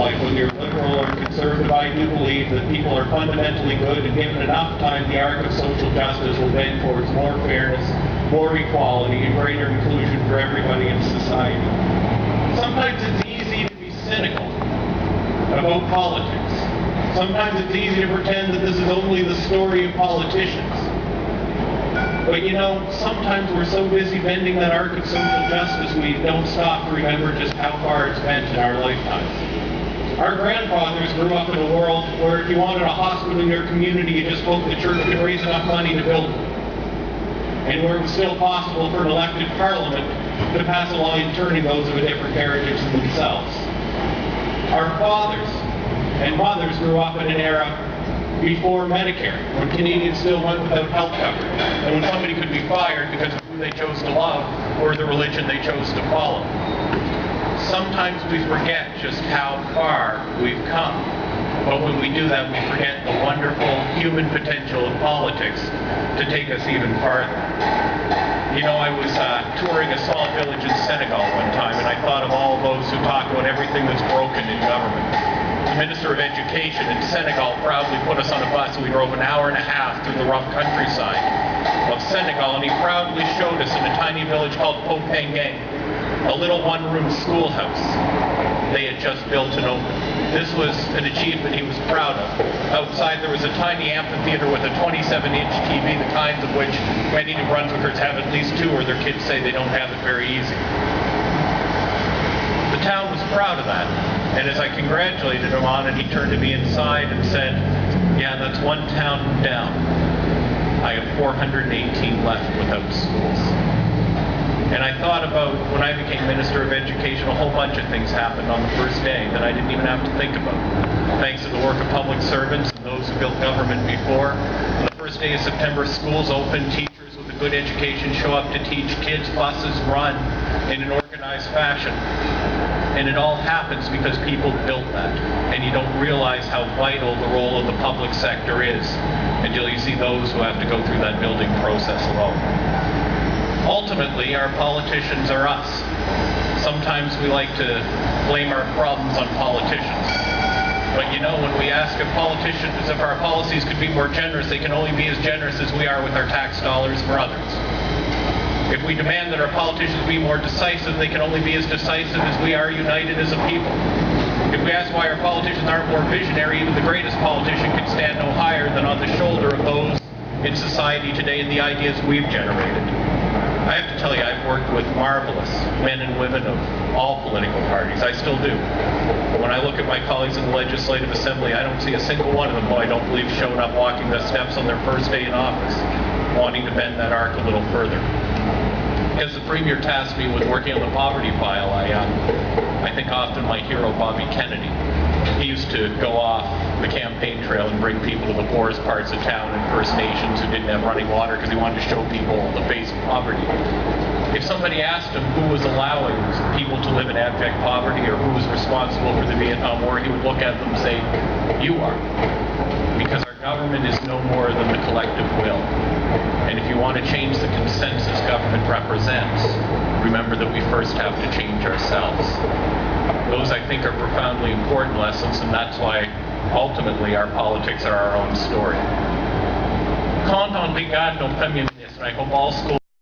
life, whether you're liberal or conservative, I do believe that people are fundamentally good, and given enough time, the arc of social justice will bend towards more fairness, more equality, and greater inclusion for everybody in society. Sometimes it's easy to be cynical about politics. Sometimes it's easy to pretend that this is only the story of politicians. But you know, sometimes we're so busy bending that arc of social justice we don't stop to remember just how far it's bent in our lifetimes. Our grandfathers grew up in a world where if you wanted a hospital in your community, you just hoped the church could raise enough money to build it. And where it was still possible for an elected parliament to pass a law interning those of a different heritage than themselves. Our fathers and mothers grew up in an era before Medicare, when Canadians still went without health coverage, and when somebody could be fired because of who they chose to love or the religion they chose to follow. Sometimes we forget just how far we've come, but when we do that, we forget the wonderful human potential of politics to take us even farther. You know, I was touring a small village in Senegal one time, and I thought of all those who talk about everything that's broken in government. The Minister of Education in Senegal proudly put us on a bus, and we drove an hour and a half through the rough countryside of Senegal, and he proudly showed us in a tiny village called Popenguine, a little one-room schoolhouse they had just built and opened. This was an achievement he was proud of. Outside there was a tiny amphitheater with a 27-inch TV, the kinds of which many New Brunswickers have at least two, or their kids say they don't have it very easy. The town was proud of that, and as I congratulated him on it, he turned to me inside and said, "Yeah, that's one town down. I have 418 left without schools." And I thought about when I became Minister of Education, a whole bunch of things happened on the first day that I didn't even have to think about. Thanks to the work of public servants and those who built government before. On the first day of September, schools open, teachers with a good education show up to teach, kids, buses run in an organized fashion. And it all happens because people built that. And you don't realize how vital the role of the public sector is until you see those who have to go through that building process alone. Ultimately, our politicians are us. Sometimes we like to blame our problems on politicians. But you know, when we ask if politicians, if our policies could be more generous, they can only be as generous as we are with our tax dollars for others. If we demand that our politicians be more decisive, they can only be as decisive as we are united as a people. If we ask why our politicians aren't more visionary, even the greatest politician can stand no higher than on the shoulder of those in society today and the ideas we've generated. I have to tell you, I've worked with marvelous men and women of all political parties. I still do. When I look at my colleagues in the Legislative Assembly, I don't see a single one of them who I don't believe showed up walking the steps on their first day in office, wanting to bend that arc a little further. As the Premier tasked me with working on the poverty file, I think often my hero, Bobby Kennedy. He used to go off the campaign trail and bring people to the poorest parts of town and First Nations who didn't have running water because he wanted to show people the face of poverty. If somebody asked him who was allowing people to live in abject poverty or who was responsible for the Vietnam War, he would look at them and say, "You are." Because our government is no more than the collective will. And if you want to change the consensus government represents, remember that we first have to change ourselves. Those, I think, are profoundly important lessons, and that's why ultimately our politics are our own story. Compte on Brigade, no Premier Ministre. I hope all schools